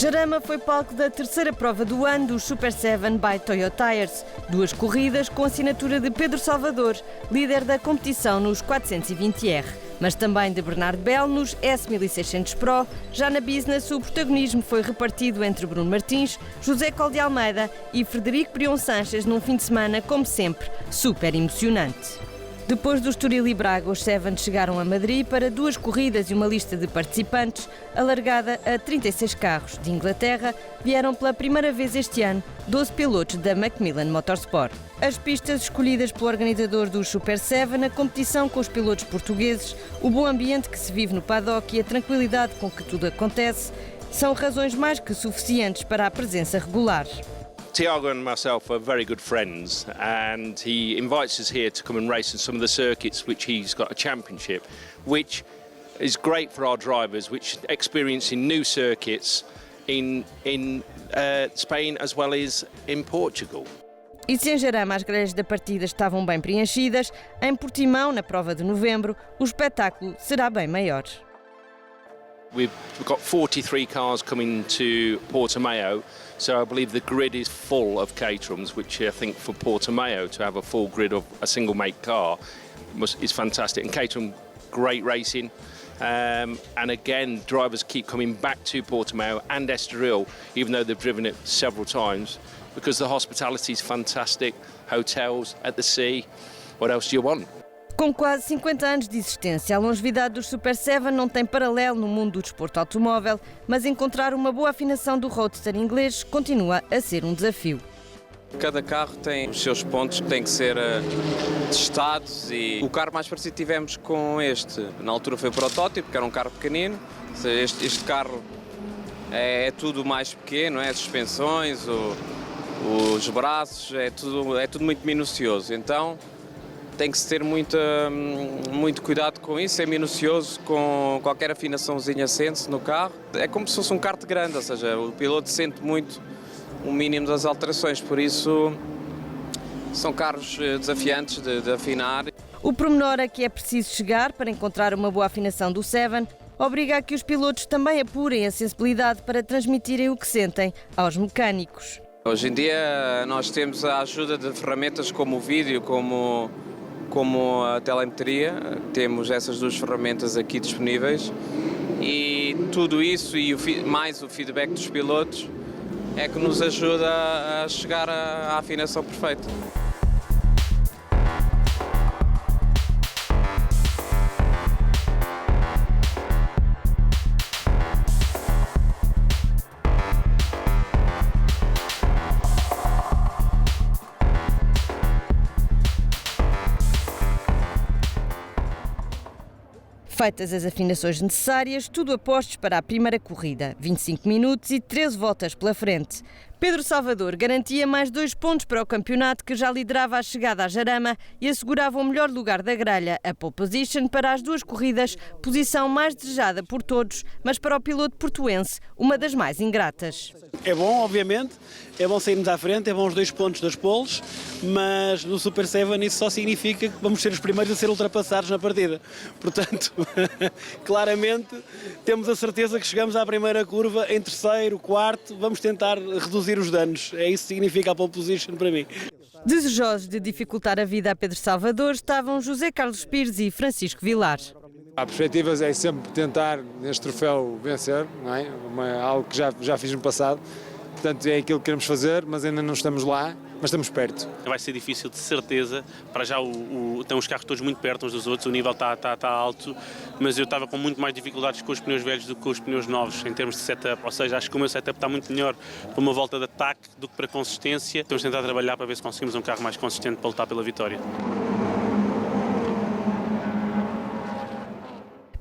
Jarama foi palco da terceira prova do ano dos Super 7 by Toyo Tires. 2 corridas com assinatura de Pedro Salvador, líder da competição nos 420R, mas também de Bernardo Bell nos S1600 Pro. Já na Business, o protagonismo foi repartido entre Bruno Martins, José Col de Almeida e Frederico Brion Sanches num fim de semana, como sempre, super emocionante. Depois do Estoril e Braga, os Seven chegaram a Madrid para 2 corridas e uma lista de participantes alargada a 36 carros. De Inglaterra vieram pela primeira vez este ano 12 pilotos da Macmillan Motorsport. As pistas escolhidas pelo organizador dos Super 7, a competição com os pilotos portugueses, o bom ambiente que se vive no paddock e a tranquilidade com que tudo acontece são razões mais que suficientes para a presença regular. Tiago and myself are very good friends, and he invites us here to come and race in some of the circuits which he's got a championship, which is great for our drivers, which experiencing new circuits in Spain as well as in Portugal. E se em Jarama as grelhas da partida estavam bem preenchidas, em Portimão, na prova de novembro, o espetáculo será bem maior. We've got 43 cars coming to Portimao, so I believe the grid is full of Caterhams, which I think for Portimao to have a full grid of a single make car is fantastic. And Caterham, great racing. And again, drivers keep coming back to Portimao and Estoril, even though they've driven it several times, because the hospitality is fantastic, hotels at the sea. What else do you want? Com quase 50 anos de existência, a longevidade dos Super 7 não tem paralelo no mundo do desporto automóvel, mas encontrar uma boa afinação do roadster inglês continua a ser um desafio. Cada carro tem os seus pontos que têm que ser testados e o carro mais parecido que tivemos com este, na altura foi o protótipo, que era um carro pequenino. Este carro é tudo mais pequeno, as suspensões, os braços, é tudo muito minucioso. Então tem que se ter muito cuidado com isso, é minucioso, com qualquer afinaçãozinha sente-se no carro. É como se fosse um kart grande, ou seja, o piloto sente muito o mínimo das alterações, por isso são carros desafiantes de afinar. O pormenor a que é preciso chegar para encontrar uma boa afinação do 7 obriga a que os pilotos também apurem a sensibilidade para transmitirem o que sentem aos mecânicos. Hoje em dia nós temos a ajuda de ferramentas como o vídeo, como a telemetria, temos essas 2 ferramentas aqui disponíveis e tudo isso e mais o feedback dos pilotos é que nos ajuda a chegar à afinação perfeita. Feitas as afinações necessárias, tudo a postos para a primeira corrida. 25 minutos e 13 voltas pela frente. Pedro Salvador garantia mais 2 pontos para o campeonato, que já liderava a chegada à Jarama e assegurava o melhor lugar da grelha, a pole position para as 2 corridas, posição mais desejada por todos, mas para o piloto portuense, uma das mais ingratas. É bom, obviamente, é bom sairmos à frente, é bom os 2 pontos das poles, mas no Super 7 isso só significa que vamos ser os primeiros a ser ultrapassados na partida. Portanto, claramente temos a certeza que chegamos à primeira curva em terceiro, quarto, vamos tentar reduzir os danos. É isso que significa a pole position para mim. Desejosos de dificultar a vida a Pedro Salvador estavam José Carlos Pires e Francisco Vilar. A perspectiva é sempre tentar neste troféu vencer, não é? Algo que já fiz no passado. Portanto, é aquilo que queremos fazer, mas ainda não estamos lá, mas estamos perto. Vai ser difícil, de certeza. Para já estão os carros todos muito perto uns dos outros, o nível está alto, mas eu estava com muito mais dificuldades com os pneus velhos do que com os pneus novos, em termos de setup. Ou seja, acho que o meu setup está muito melhor para uma volta de ataque do que para consistência. Estamos a tentar trabalhar para ver se conseguimos um carro mais consistente para lutar pela vitória.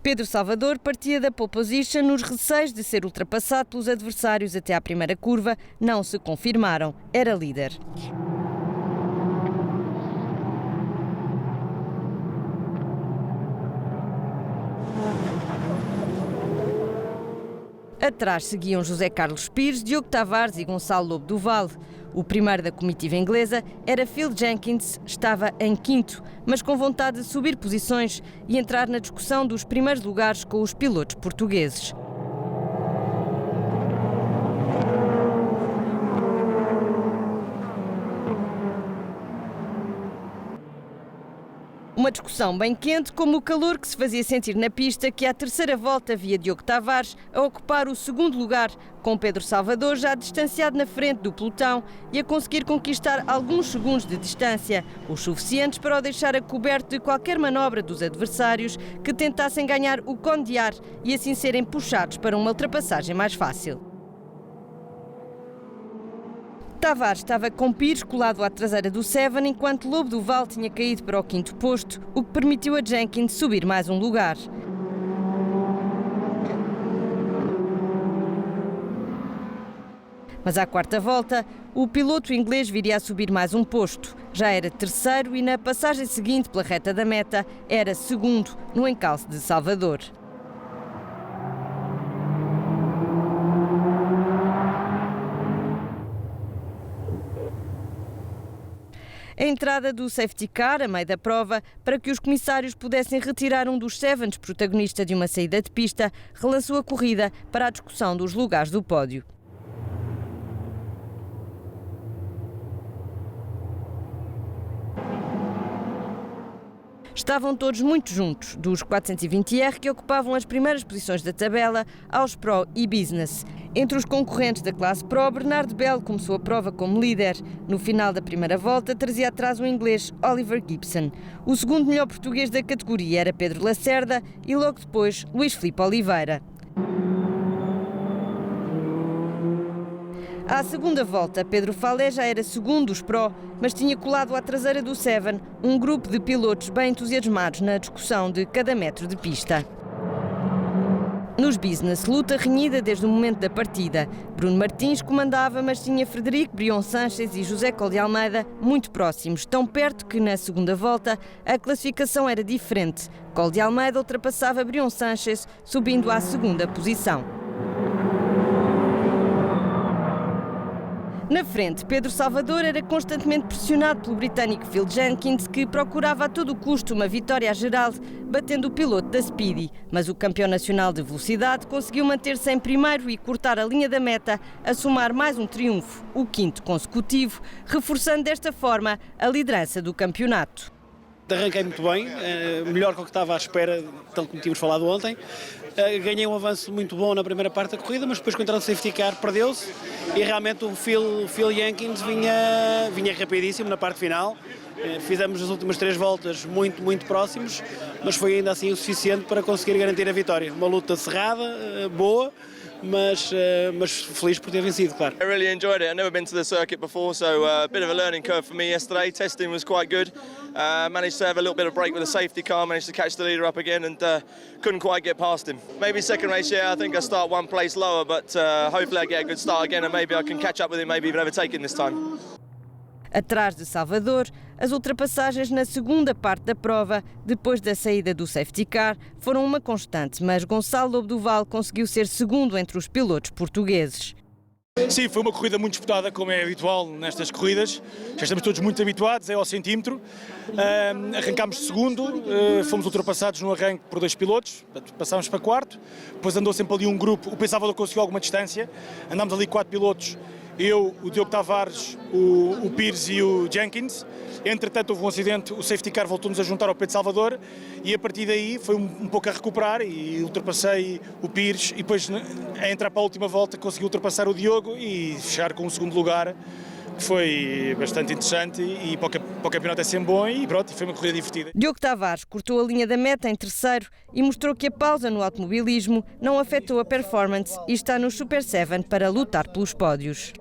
Pedro Salvador partia da pole position nos receios de ser ultrapassado pelos adversários até à primeira curva. Não se confirmaram. Era líder. Atrás seguiam José Carlos Pires, Diogo Tavares e Gonçalo Lobo do Vale. O primeiro da comitiva inglesa era Phil Jenkins, estava em 5º, mas com vontade de subir posições e entrar na discussão dos primeiros lugares com os pilotos portugueses. Uma discussão bem quente, como o calor que se fazia sentir na pista, que à terceira volta via Diogo Tavares a ocupar o segundo lugar, com Pedro Salvador já distanciado na frente do pelotão e a conseguir conquistar alguns segundos de distância, os suficientes para o deixar a coberto de qualquer manobra dos adversários que tentassem ganhar o cone de ar e assim serem puxados para uma ultrapassagem mais fácil. Tavares estava com Pires colado à traseira do Seven, enquanto Lobo do Val tinha caído para o quinto posto, o que permitiu a Jenkins subir mais um lugar. Mas à quarta volta, o piloto inglês viria a subir mais um posto. Já era terceiro e na passagem seguinte pela reta da meta era segundo no encalço de Salvador. A entrada do safety car, a meio da prova, para que os comissários pudessem retirar um dos Sevens protagonista de uma saída de pista, relançou a corrida para a discussão dos lugares do pódio. Estavam todos muito juntos, dos 420R que ocupavam as primeiras posições da tabela aos Pro e Business. Entre os concorrentes da classe Pro, Bernardo Bell começou a prova como líder. No final da primeira volta, trazia atrás o inglês Oliver Gibson. O segundo melhor português da categoria era Pedro Lacerda e logo depois Luís Filipe Oliveira. À segunda volta, Pedro Falé já era segundo dos Pro, mas tinha colado à traseira do Seven um grupo de pilotos bem entusiasmados na discussão de cada metro de pista. Nos Business, luta renhida desde o momento da partida. Bruno Martins comandava, mas tinha Frederico Brion Sanches e José Col de Almeida muito próximos, tão perto que na segunda volta a classificação era diferente. Col de Almeida ultrapassava Brion Sanches, subindo à segunda posição. Na frente, Pedro Salvador era constantemente pressionado pelo britânico Phil Jenkins, que procurava a todo custo uma vitória geral, batendo o piloto da Speedy. Mas o campeão nacional de velocidade conseguiu manter-se em primeiro e cortar a linha da meta, a somar mais um triunfo, o quinto consecutivo, reforçando desta forma a liderança do campeonato. Arranquei muito bem, melhor que o que estava à espera, tal como tínhamos falado ontem. Ganhei um avanço muito bom na primeira parte da corrida, mas depois, com a entrada do safety car, perdeu-se e realmente o Phil Jenkins vinha rapidíssimo na parte final. Fizemos as últimas 3 voltas muito próximos, mas foi ainda assim o suficiente para conseguir garantir a vitória. Uma luta cerrada, boa, mas feliz por ter vencido, claro. I really enjoyed it. I've never been to the circuit before, so a bit of a learning curve for me yesterday. Testing was quite good. Managed to have a little bit of break with the safety car, managed to catch the leader up again and couldn't quite get past him. Maybe second race, yeah, I think I start one place lower, but hopefully I get a good start again and maybe I can catch up with him, maybe even overtake him this time. Atrás de Salvador, as ultrapassagens na segunda parte da prova, depois da saída do safety car, foram uma constante, mas Gonçalo Lobo do Val conseguiu ser segundo entre os pilotos portugueses. Sim, foi uma corrida muito disputada, como é habitual nestas corridas. Já estamos todos muito habituados, é ao centímetro. Arrancámos de segundo, fomos ultrapassados no arranque por 2 pilotos, passámos para quarto, depois andou sempre ali um grupo, o Salvador conseguiu alguma distância, andámos ali 4 pilotos, eu, o Diogo Tavares, o Pires e o Jenkins. Entretanto houve um acidente, o safety car voltou-nos a juntar ao Pedro Salvador e a partir daí foi um pouco a recuperar e ultrapassei o Pires e depois a entrar para a última volta consegui ultrapassar o Diogo e fechar com o segundo lugar, que foi bastante interessante e para o campeonato é sempre bom e pronto, foi uma corrida divertida. Diogo Tavares cortou a linha da meta em terceiro e mostrou que a pausa no automobilismo não afetou a performance e está no Super 7 para lutar pelos pódios.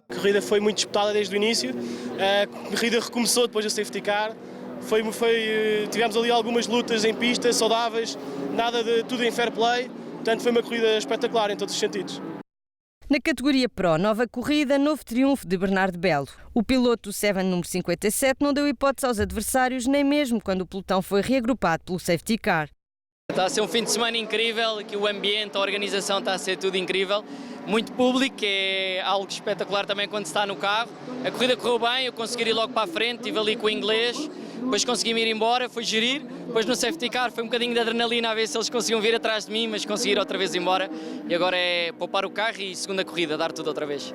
A corrida foi muito disputada desde o início, a corrida recomeçou depois do safety car, tivemos ali algumas lutas em pista, saudáveis, tudo em fair play, portanto foi uma corrida espetacular em todos os sentidos. Na categoria Pro, nova corrida, novo triunfo de Bernardo Belo. O piloto do Seven número 57 não deu hipótese aos adversários, nem mesmo quando o pelotão foi reagrupado pelo safety car. Está a ser um fim de semana incrível, aqui o ambiente, a organização está a ser tudo incrível, muito público, que é algo espetacular também quando se está no carro. A corrida correu bem, eu consegui ir logo para a frente, estive ali com o inglês, depois consegui-me ir embora, fui gerir, depois no safety car foi um bocadinho de adrenalina a ver se eles conseguiam vir atrás de mim, mas consegui ir outra vez embora e agora é poupar o carro e segunda corrida, dar tudo outra vez.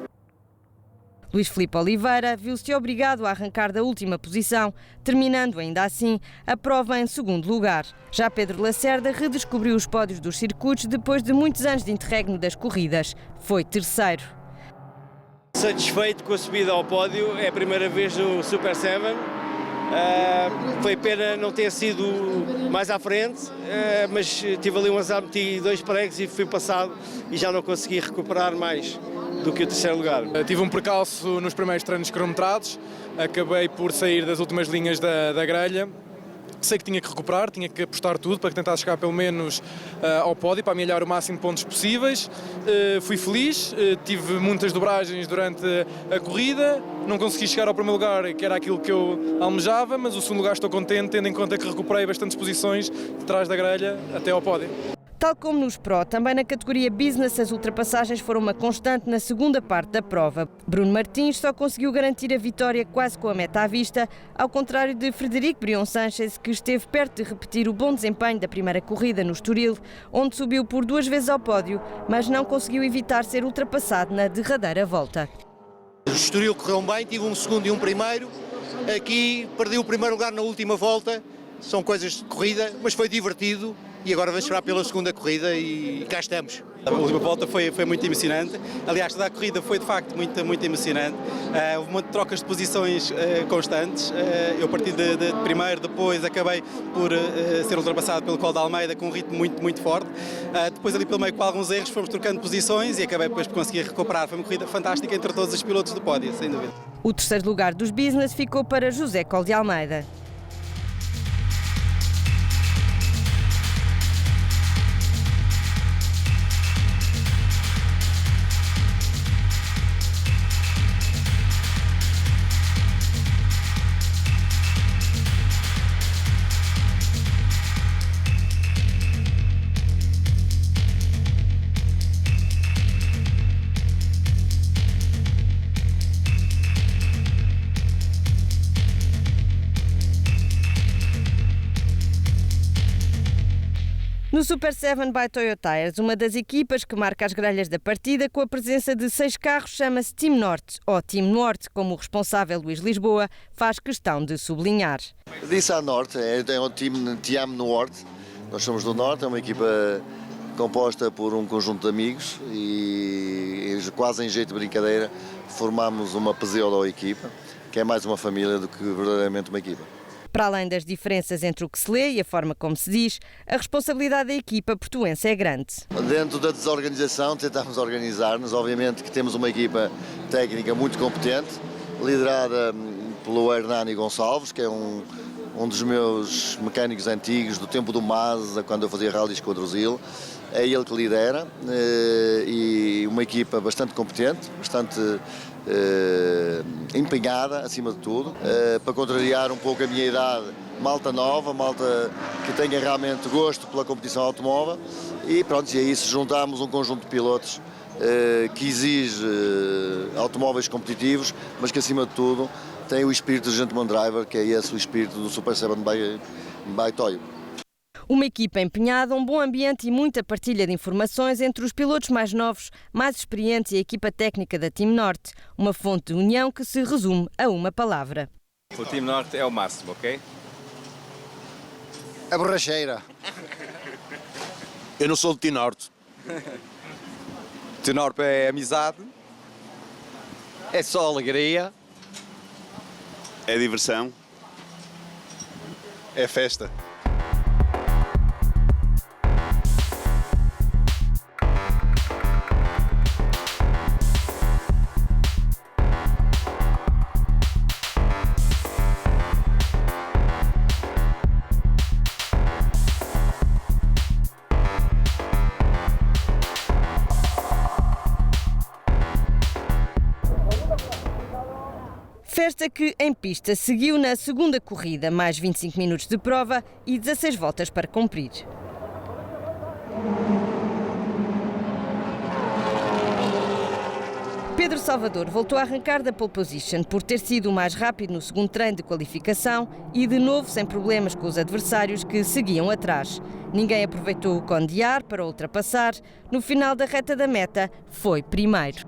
Luís Filipe Oliveira viu-se obrigado a arrancar da última posição, terminando ainda assim a prova em segundo lugar. Já Pedro Lacerda redescobriu os pódios dos circuitos depois de muitos anos de interregno das corridas. Foi terceiro. Satisfeito com a subida ao pódio, é a primeira vez no Super 7. Foi pena não ter sido mais à frente, mas tive ali um azar, meti 2 pregos e fui passado e já não consegui recuperar mais do que o terceiro lugar. Tive um percalço nos primeiros treinos cronometrados, acabei por sair das últimas linhas da grelha. Sei que tinha que recuperar, tinha que apostar tudo para tentar chegar pelo menos ao pódio, para amelhar o máximo de pontos possíveis. Fui feliz, tive muitas dobragens durante a corrida, não consegui chegar ao primeiro lugar, que era aquilo que eu almejava, mas o segundo lugar estou contente, tendo em conta que recuperei bastantes posições de trás da grelha até ao pódio. Tal como nos Pro, também na categoria Business as ultrapassagens foram uma constante na segunda parte da prova. Bruno Martins só conseguiu garantir a vitória quase com a meta à vista, ao contrário de Frederico Brion Sánchez, que esteve perto de repetir o bom desempenho da primeira corrida no Estoril, onde subiu por 2 vezes ao pódio, mas não conseguiu evitar ser ultrapassado na derradeira volta. O Estoril correu bem, tive um segundo e um primeiro. Aqui perdi o primeiro lugar na última volta, são coisas de corrida, mas foi divertido. E agora vamos esperar pela segunda corrida e cá estamos. A última volta foi muito emocionante. Aliás, toda a corrida foi de facto muito emocionante. Houve um monte de trocas de posições constantes. Eu parti de primeiro, depois acabei por ser ultrapassado pelo Col de Almeida com um ritmo muito forte. Depois ali pelo meio com alguns erros fomos trocando posições e acabei depois por conseguir recuperar. Foi uma corrida fantástica entre todos os pilotos do pódio, sem dúvida. O terceiro lugar dos Business ficou para José Col de Almeida. No Super 7 by Toyota Tires, uma das equipas que marca as grelhas da partida com a presença de 6 carros chama-se Team Norte, ou Team Norte, como o responsável Luís Lisboa faz questão de sublinhar. Disse a Norte, é o Team Norte, nós somos do Norte, é uma equipa composta por um conjunto de amigos e quase em jeito de brincadeira formamos uma pseudo-equipa, que é mais uma família do que verdadeiramente uma equipa. Para além das diferenças entre o que se lê e a forma como se diz, a responsabilidade da equipa portuense é grande. Dentro da desorganização tentamos organizar-nos, obviamente que temos uma equipa técnica muito competente, liderada pelo Hernani Gonçalves, que é um dos meus mecânicos antigos do tempo do Mazda, quando eu fazia rallies com o Druzil. É ele que lidera e uma equipa bastante competente, bastante empenhada, acima de tudo, para contrariar um pouco a minha idade, malta nova, malta que tenha realmente gosto pela competição automóvel e pronto, e a isso juntámos um conjunto de pilotos que exige automóveis competitivos, mas que acima de tudo tem o espírito de gentleman driver, que é esse o espírito do Super 7 by Toyo. Uma equipa empenhada, um bom ambiente e muita partilha de informações entre os pilotos mais novos, mais experientes e a equipa técnica da Team Norte. Uma fonte de união que se resume a uma palavra. O Team Norte é o máximo, ok? A borracheira. Eu não sou do Team Norte. Team Norte é amizade. É só alegria. É diversão. É festa. Festa que, em pista, seguiu na segunda corrida, mais 25 minutos de prova e 16 voltas para cumprir. Pedro Salvador voltou a arrancar da pole position por ter sido o mais rápido no segundo treino de qualificação e, de novo, sem problemas com os adversários que seguiam atrás. Ninguém aproveitou o cone de ar para ultrapassar. No final da reta da meta, foi primeiro.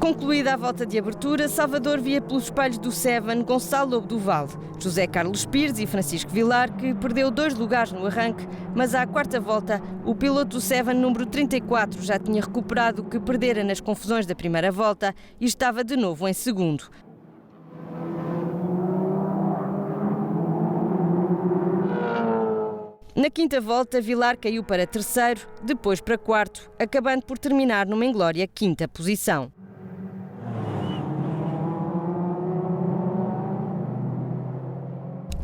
Concluída a volta de abertura, Salvador via pelos espelhos do Seven Gonçalo Lobo do Vale, José Carlos Pires e Francisco Vilar, que perdeu 2 lugares no arranque, mas à quarta volta o piloto do Seven número 34 já tinha recuperado o que perdera nas confusões da primeira volta e estava de novo em segundo. Na quinta volta, Vilar caiu para terceiro, depois para quarto, acabando por terminar numa inglória quinta posição.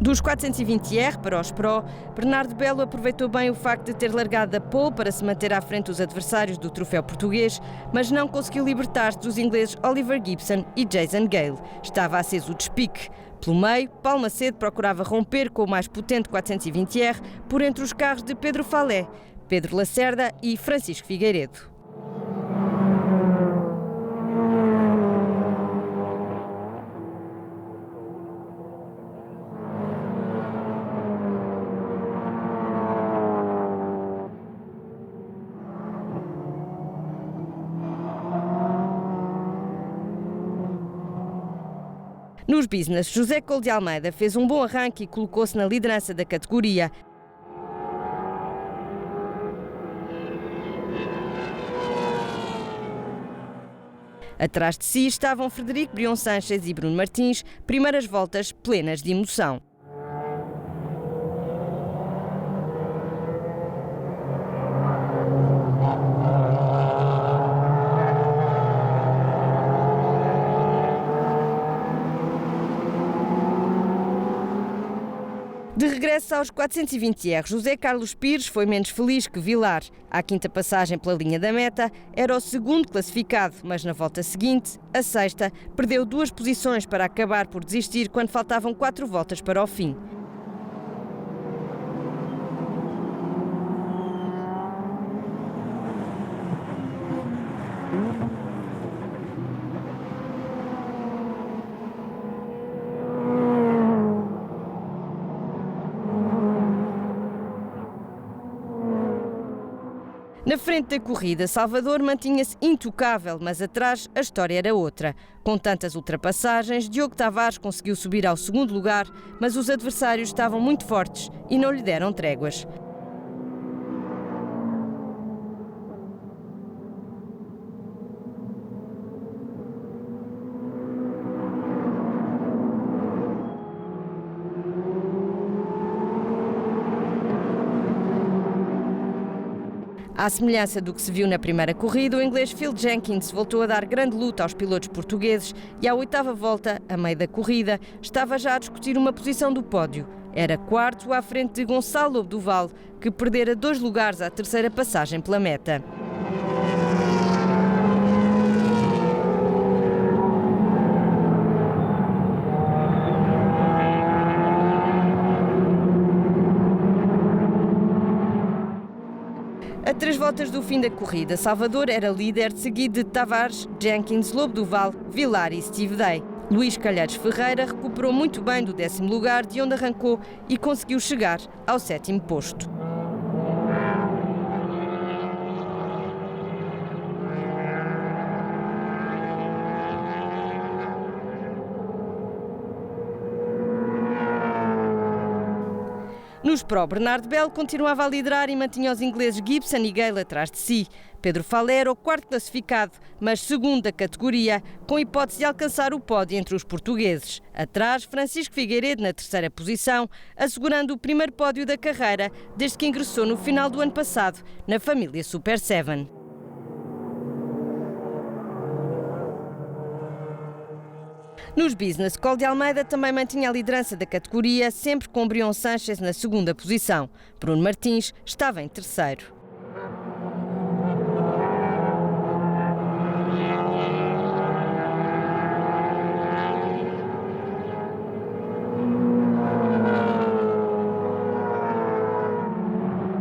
Dos 420R para os Pro, Bernardo Belo aproveitou bem o facto de ter largado da pole para se manter à frente dos adversários do troféu português, mas não conseguiu libertar-se dos ingleses Oliver Gibson e Jason Gale. Estava aceso o despique. Pelo meio, Paulo Macedo procurava romper com o mais potente 420R por entre os carros de Pedro Falé, Pedro Lacerda e Francisco Figueiredo. Nos business, José Cole de Almeida fez um bom arranque e colocou-se na liderança da categoria. Atrás de si estavam Frederico Brion Sanches e Bruno Martins, primeiras voltas plenas de emoção. De regresso aos 420R, José Carlos Pires foi menos feliz que Vilar. À quinta passagem pela linha da meta, era o segundo classificado, mas na volta seguinte, a sexta, perdeu 2 posições para acabar por desistir quando faltavam 4 voltas para o fim. Na frente da corrida, Salvador mantinha-se intocável, mas atrás a história era outra. Com tantas ultrapassagens, Diogo Tavares conseguiu subir ao segundo lugar, mas os adversários estavam muito fortes e não lhe deram tréguas. À semelhança do que se viu na primeira corrida, o inglês Phil Jenkins voltou a dar grande luta aos pilotos portugueses e à oitava volta, a meio da corrida, estava já a discutir uma posição do pódio. Era quarto à frente de Gonçalo Lobo do Vale, que perdera 2 lugares à terceira passagem pela meta. A 3 voltas do fim da corrida, Salvador era líder, seguido de Tavares, Jenkins, Lobo do Vale, Vilar e Steve Day. Luís Calheiros Ferreira recuperou muito bem do 10º lugar, de onde arrancou, e conseguiu chegar ao 7º posto. Nos Pro, Bernardo Belo continuava a liderar e mantinha os ingleses Gibson e Gale atrás de si. Pedro Falé era o 4º classificado, mas segundo da categoria, com hipótese de alcançar o pódio entre os portugueses. Atrás, Francisco Figueiredo na 3ª posição, assegurando o primeiro pódio da carreira desde que ingressou no final do ano passado na família Super 7. Nos business, Cole de Almeida também mantinha a liderança da categoria, sempre com Brion Sanches na 2ª posição. Bruno Martins estava em 3º.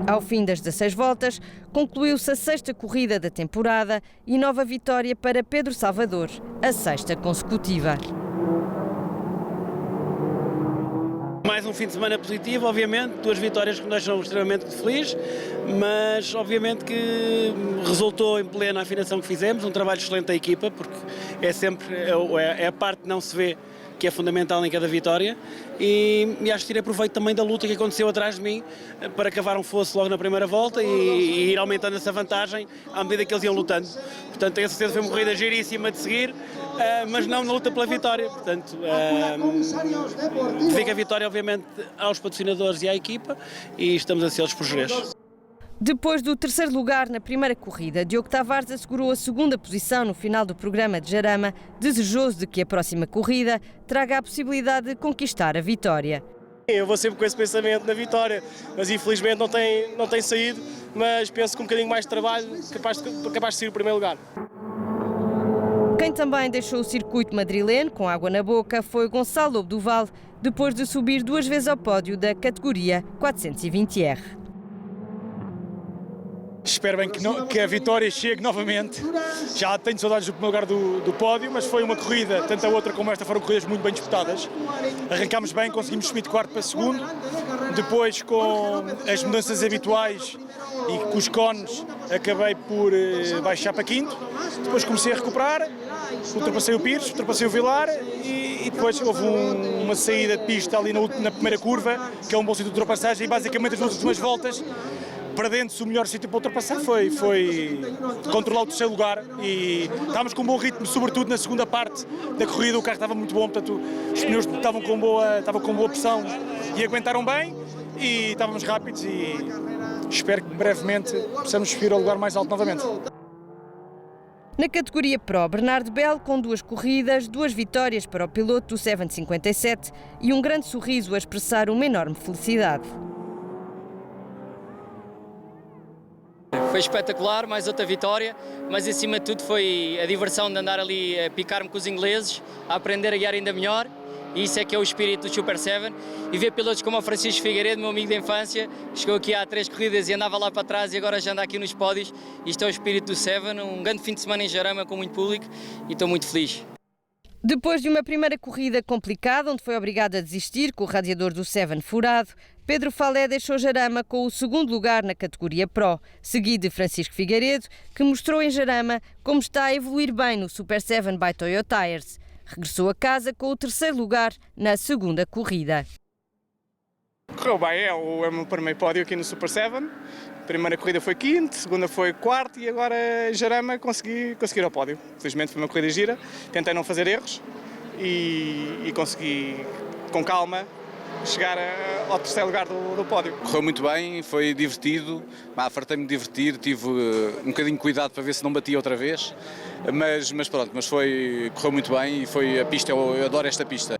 Ao fim das 16 voltas, concluiu-se a 6ª corrida da temporada e nova vitória para Pedro Salvador, a 6ª consecutiva. Mais um fim de semana positivo, obviamente, 2 vitórias que nos deixam extremamente felizes, mas obviamente que resultou em plena a afinação que fizemos, um trabalho excelente da equipa, porque é sempre a parte que não se vê, que é fundamental em cada vitória, e acho que tirei proveito também da luta que aconteceu atrás de mim para cavar um fosso logo na primeira volta e ir aumentando essa vantagem à medida que eles iam lutando. Portanto, tenho certeza que foi uma corrida giríssima de seguir, mas não na luta pela vitória. Portanto, dedico a vitória obviamente aos patrocinadores e à equipa, e estamos ansiosos por Jerez. Depois do terceiro lugar na primeira corrida, Diogo Tavares assegurou a segunda posição no final do programa de Jarama, desejoso de que a próxima corrida traga a possibilidade de conquistar a vitória. Eu vou sempre com esse pensamento na vitória, mas infelizmente não tem saído, mas penso que um bocadinho mais de trabalho capaz de sair o primeiro lugar. Quem também deixou o circuito madrileno com água na boca foi Gonçalo Lobo Duval, depois de subir 2 vezes ao pódio da categoria 420R. Espero bem que a vitória chegue novamente. Já tenho saudades do primeiro lugar do pódio, mas foi uma corrida, tanto a outra como esta foram corridas muito bem disputadas. Arrancámos bem, conseguimos subir de quarto para segundo. Depois, com as mudanças habituais e com os cones, acabei por baixar para quinto. Depois comecei a recuperar, ultrapassei o Pires, ultrapassei o Vilar e depois houve uma saída de pista ali na primeira curva, que é um bom sítio de ultrapassagem, e basicamente as duas últimas voltas, perdendo-se o melhor sítio para ultrapassar, foi controlar o terceiro lugar, e estávamos com um bom ritmo, sobretudo na segunda parte da corrida. O carro estava muito bom, portanto os pneus estavam com boa pressão e aguentaram bem, e estávamos rápidos, e espero que brevemente possamos subir ao lugar mais alto novamente. Na categoria Pro, Bernardo Bell, com 2 corridas, 2 vitórias para o piloto do 757 e um grande sorriso a expressar uma enorme felicidade. Foi espetacular, mais outra vitória, mas acima de tudo foi a diversão de andar ali a picar-me com os ingleses, a aprender a guiar ainda melhor, e isso é que é o espírito do Super 7, e ver pilotos como o Francisco Figueiredo, meu amigo de infância, que chegou aqui há 3 corridas e andava lá para trás e agora já anda aqui nos pódios. Isto é o espírito do 7, um grande fim de semana em Jarama com muito público, e estou muito feliz. Depois de uma primeira corrida complicada, onde foi obrigado a desistir com o radiador do 7 furado, Pedro Falé deixou Jarama com o segundo lugar na categoria Pro, seguido de Francisco Figueiredo, que mostrou em Jarama como está a evoluir bem no Super 7 by Toyo Tires. Regressou a casa com o terceiro lugar na segunda corrida. Correu bem, é o meu primeiro pódio aqui no Super 7. A primeira corrida foi quinto, a segunda foi quarto e agora em Jarama consegui ao pódio. Felizmente foi uma corrida gira, tentei não fazer erros e consegui, com calma, chegar ao terceiro lugar do pódio. Correu muito bem, foi divertido, fartei-me de divertir, tive um bocadinho de cuidado para ver se não batia outra vez, mas pronto, correu muito bem e a pista, eu adoro esta pista.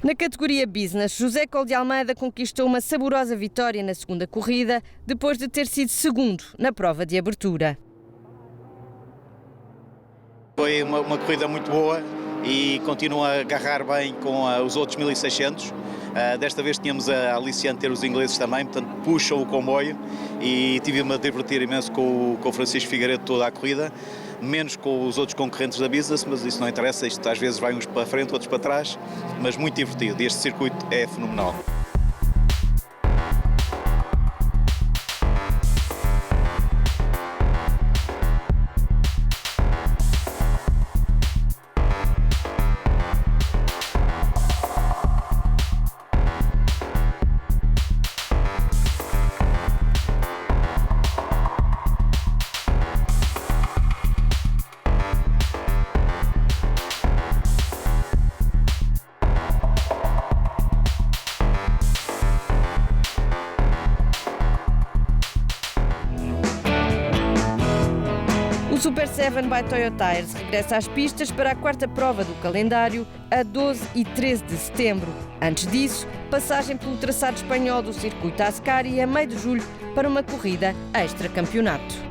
Na categoria Business, José Col de Almeida conquistou uma saborosa vitória na segunda corrida, depois de ter sido segundo na prova de abertura. Foi uma corrida muito boa e continua a agarrar bem com os outros 1600. Desta vez tínhamos a aliciante ter os ingleses também, portanto puxam o comboio, e tive-me a divertir imenso com o Francisco Figueiredo toda a corrida, menos com os outros concorrentes da Business, mas isso não interessa, isto às vezes vai uns para frente, outros para trás, mas muito divertido, e este circuito é fenomenal. O Super 7 by Toyo Tires regressa às pistas para a quarta prova do calendário, a 12 e 13 de setembro. Antes disso, passagem pelo traçado espanhol do circuito Ascari a meio de julho para uma corrida extra-campeonato.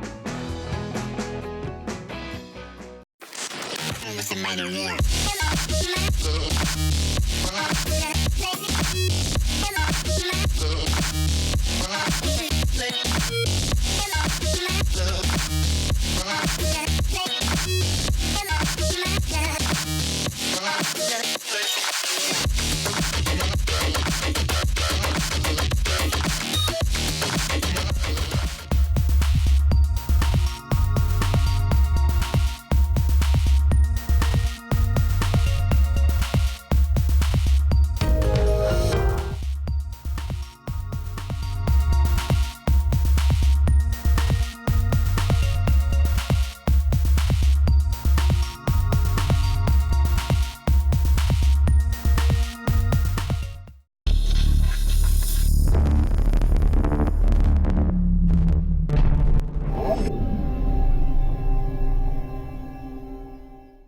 Yeah.